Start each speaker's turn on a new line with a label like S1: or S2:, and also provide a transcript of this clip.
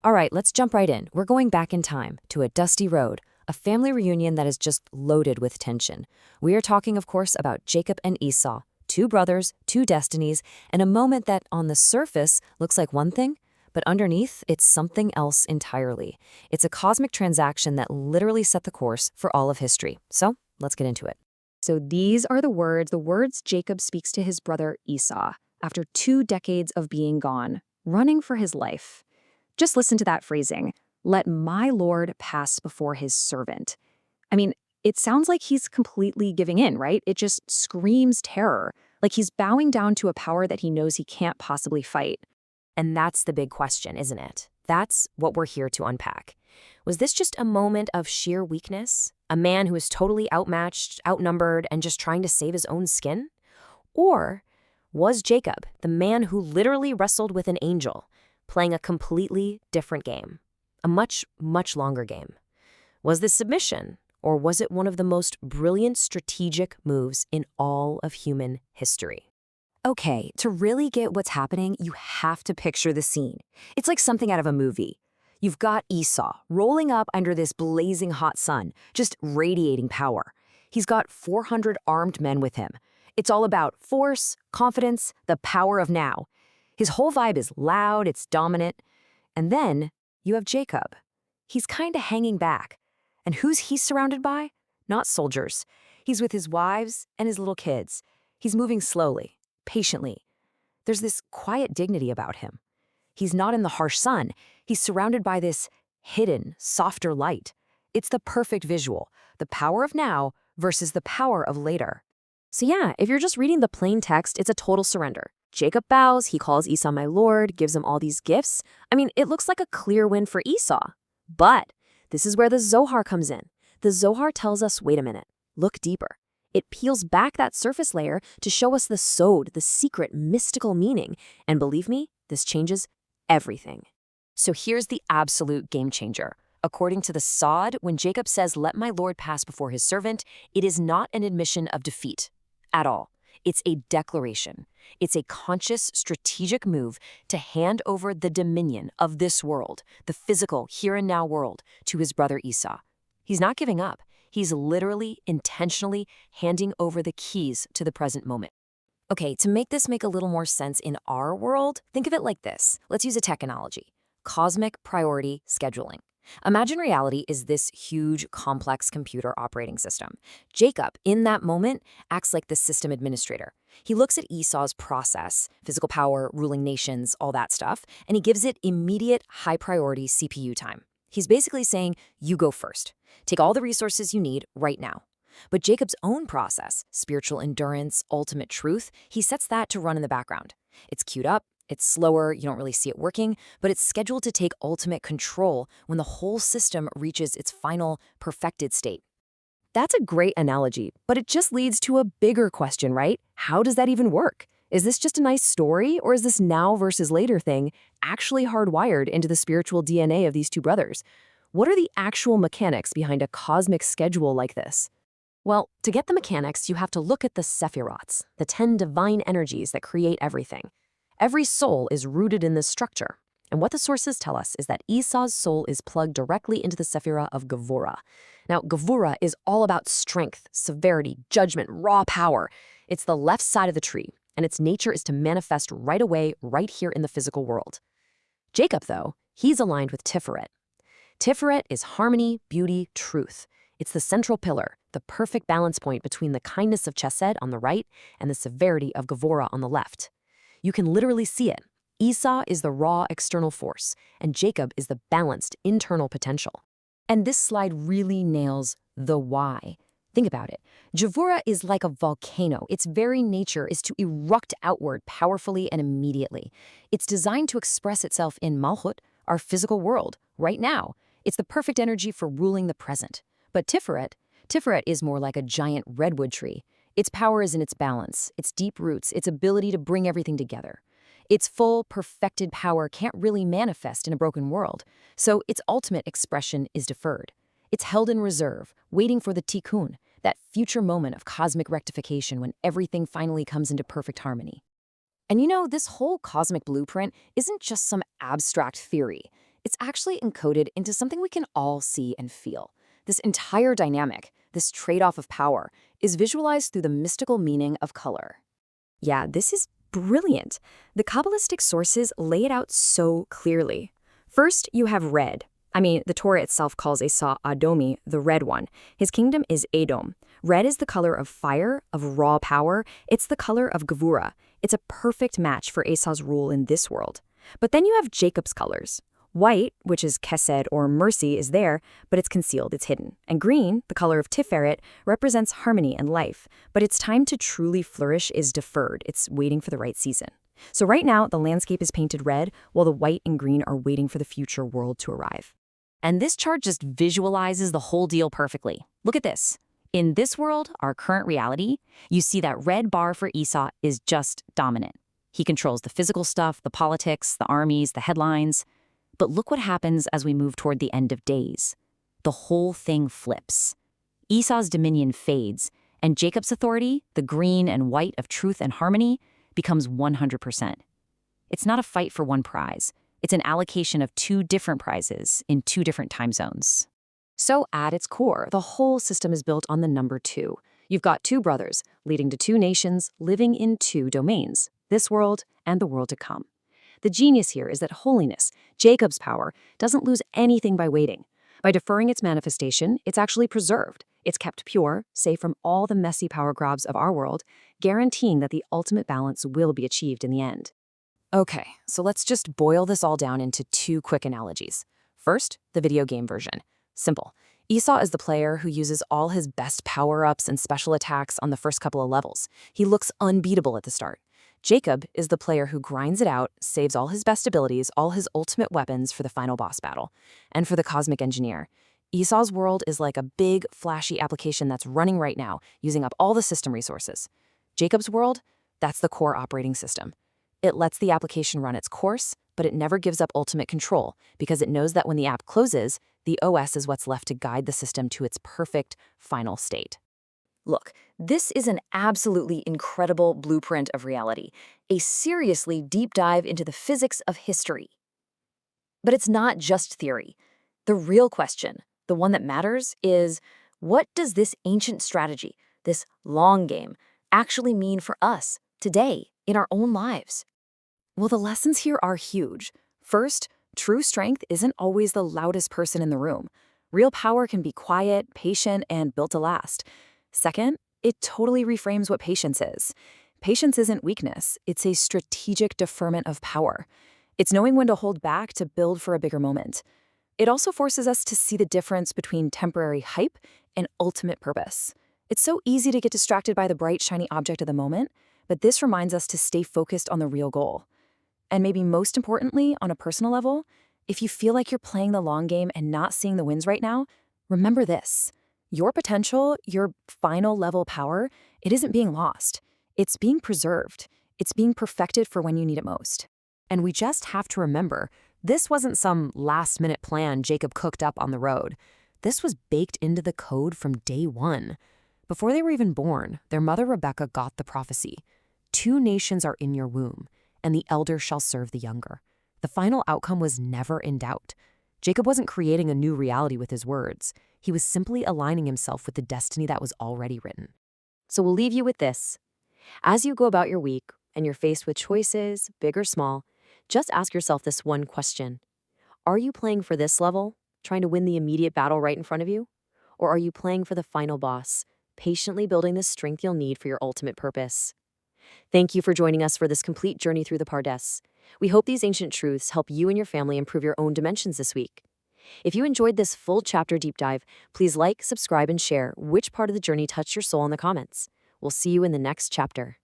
S1: All right, let's jump right in. We're going back in time to a dusty road, a family reunion that is just loaded with tension. We are talking, of course, about Jacob and Esau, two brothers, two destinies, and a moment that on the surface looks like one thing, but underneath it's something else entirely. It's a cosmic transaction that literally set the course for all of history. So let's get into it.
S2: So these are the words Jacob speaks to his brother Esau after 2 decades of being gone, running for his life. Just listen to that phrasing. Let my Lord pass before his servant. I mean, it sounds like he's completely giving in, right? It just screams terror, like he's bowing down to a power that he knows he can't possibly fight.
S1: And that's the big question, isn't it? That's what we're here to unpack. Was this just a moment of sheer weakness? A man who is totally outmatched, outnumbered, and just trying to save his own skin? Or was Jacob the man who literally wrestled with an angel, playing a completely different game? A much, much longer game. Was this submission, or was it one of the most brilliant strategic moves in all of human history?
S2: Okay, to really get what's happening, you have to picture the scene. It's like something out of a movie. You've got Esau rolling up under this blazing hot sun, just radiating power. He's got 400 armed men with him. It's all about force, confidence, the power of now. His whole vibe is loud, it's dominant. And then you have Jacob. He's kind of hanging back. And who's he surrounded by? Not soldiers. He's with his wives and his little kids. He's moving slowly, patiently. There's this quiet dignity about him. He's not in the harsh sun. He's surrounded by this hidden, softer light. It's the perfect visual, the power of now versus the power of later.
S1: So yeah, if you're just reading the plain text, it's a total surrender. Jacob bows, he calls Esau my lord, gives him all these gifts. I mean, it looks like a clear win for Esau. But this is where the Zohar comes in. The Zohar tells us, wait a minute, look deeper. It peels back that surface layer to show us the sod, the secret, mystical meaning. And believe me, this changes everything. So here's the absolute game changer. According to the Sod, when Jacob says, let my Lord pass before his servant, it is not an admission of defeat at all. It's a declaration. It's a conscious, strategic move to hand over the dominion of this world, the physical, here and now world, to his brother Esau. He's not giving up. He's literally, intentionally handing over the keys to the present moment. Okay, to make this make a little more sense in our world, think of it like this. Let's use a tech analogy. Cosmic priority scheduling. Imagine reality is this huge, complex computer operating system. Jacob, in that moment, acts like the system administrator. He looks at Esau's process, physical power, ruling nations, all that stuff, and he gives it immediate, high-priority CPU time. He's basically saying, you go first. Take all the resources you need right now. But Jacob's own process, spiritual endurance, ultimate truth, he sets that to run in the background. It's queued up. It's slower, you don't really see it working, but it's scheduled to take ultimate control when the whole system reaches its final, perfected state. That's a great analogy, but it just leads to a bigger question, right? How does that even work? Is this just a nice story, or is this now versus later thing actually hardwired into the spiritual DNA of these two brothers? What are the actual mechanics behind a cosmic schedule like this? Well, to get the mechanics, you have to look at the Sephirots, the 10 divine energies that create everything. Every soul is rooted in this structure. And what the sources tell us is that Esau's soul is plugged directly into the Sephirah of Gevurah. Now, Gevurah is all about strength, severity, judgment, raw power. It's the left side of the tree, and its nature is to manifest right away, right here in the physical world. Jacob, though, he's aligned with Tiferet. Tiferet is harmony, beauty, truth. It's the central pillar, the perfect balance point between the kindness of Chesed on the right and the severity of Gevurah on the left. You can literally see it. Esau is the raw external force, and Jacob is the balanced internal potential. And this slide really nails the why. Think about it. Gevurah is like a volcano. Its very nature is to erupt outward powerfully and immediately. It's designed to express itself in Malchut, our physical world, right now. It's the perfect energy for ruling the present. But Tiferet is more like a giant redwood tree. Its power is in its balance, its deep roots, its ability to bring everything together. Its full, perfected power can't really manifest in a broken world, so its ultimate expression is deferred. It's held in reserve, waiting for the tikkun, that future moment of cosmic rectification when everything finally comes into perfect harmony. And you know, this whole cosmic blueprint isn't just some abstract theory.
S2: It's actually encoded into something we can all see and feel. This entire dynamic, this trade-off of power, is visualized through the mystical meaning of color.
S1: Yeah, this is brilliant. The Kabbalistic sources lay it out so clearly. First, you have red. The Torah itself calls Esau Adomi, the red one. His kingdom is Edom. Red is the color of fire, of raw power. It's the color of Gevurah. It's a perfect match for Esau's rule in this world. But then you have Jacob's colors. White, which is Chesed or mercy, is there, but it's concealed, it's hidden. And green, the color of Tiferet, represents harmony and life. But its time to truly flourish is deferred. It's waiting for the right season. So right now, the landscape is painted red, while the white and green are waiting for the future world to arrive.
S2: And this chart just visualizes the whole deal perfectly. Look at this. In this world, our current reality, you see that red bar for Esau is just dominant. He controls the physical stuff, the politics, the armies, the headlines. But look what happens as we move toward the end of days. The whole thing flips. Esau's dominion fades, and Jacob's authority, the green and white of truth and harmony, becomes 100%. It's not a fight for one prize. It's an allocation of two different prizes in two different time zones.
S1: So at its core, the whole system is built on the number 2. You've got 2 brothers, leading to 2 nations, living in 2 domains, this world and the world to come. The genius here is that holiness, Jacob's power, doesn't lose anything by waiting. By deferring its manifestation, it's actually preserved. It's kept pure, safe from all the messy power grabs of our world, guaranteeing that the ultimate balance will be achieved in the end.
S2: Okay, so let's just boil this all down into 2 quick analogies. First, the video game version. Simple. Esau is the player who uses all his best power-ups and special attacks on the first couple of levels. He looks unbeatable at the start. Jacob is the player who grinds it out, saves all his best abilities, all his ultimate weapons for the final boss battle. And for the cosmic engineer, Esau's world is like a big, flashy application that's running right now, using up all the system resources. Jacob's world, that's the core operating system. It lets the application run its course, but it never gives up ultimate control because it knows that when the app closes, the OS is what's left to guide the system to its perfect final state. Look, this is an absolutely incredible blueprint of reality, a seriously deep dive into the physics of history. But it's not just theory. The real question, the one that matters, is what does this ancient strategy, this long game, actually mean for us today in our own lives? Well, the lessons here are huge. First, true strength isn't always the loudest person in the room. Real power can be quiet, patient, and built to last. Second, it totally reframes what patience is. Patience isn't weakness, it's a strategic deferment of power. It's knowing when to hold back to build for a bigger moment. It also forces us to see the difference between temporary hype and ultimate purpose. It's so easy to get distracted by the bright, shiny object of the moment, but this reminds us to stay focused on the real goal. And maybe most importantly, on a personal level, if you feel like you're playing the long game and not seeing the wins right now, remember this. Your potential, your final level power, it isn't being lost. It's being preserved. It's being perfected for when you need it most. And we just have to remember, this wasn't some last-minute plan Jacob cooked up on the road. This was baked into the code from day 1. Before they were even born, their mother Rebekah got the prophecy. 2 nations are in your womb, and the elder shall serve the younger. The final outcome was never in doubt. Jacob wasn't creating a new reality with his words. He was simply aligning himself with the destiny that was already written. So we'll leave you with this. As you go about your week and you're faced with choices, big or small, just ask yourself this one question. Are you playing for this level, trying to win the immediate battle right in front of you? Or are you playing for the final boss, patiently building the strength you'll need for your ultimate purpose? Thank you for joining us for this complete journey through the Pardes. We hope these ancient truths help you and your family improve your own dimensions this week. If you enjoyed this full chapter deep dive, please like, subscribe, and share which part of the journey touched your soul in the comments. We'll see you in the next chapter.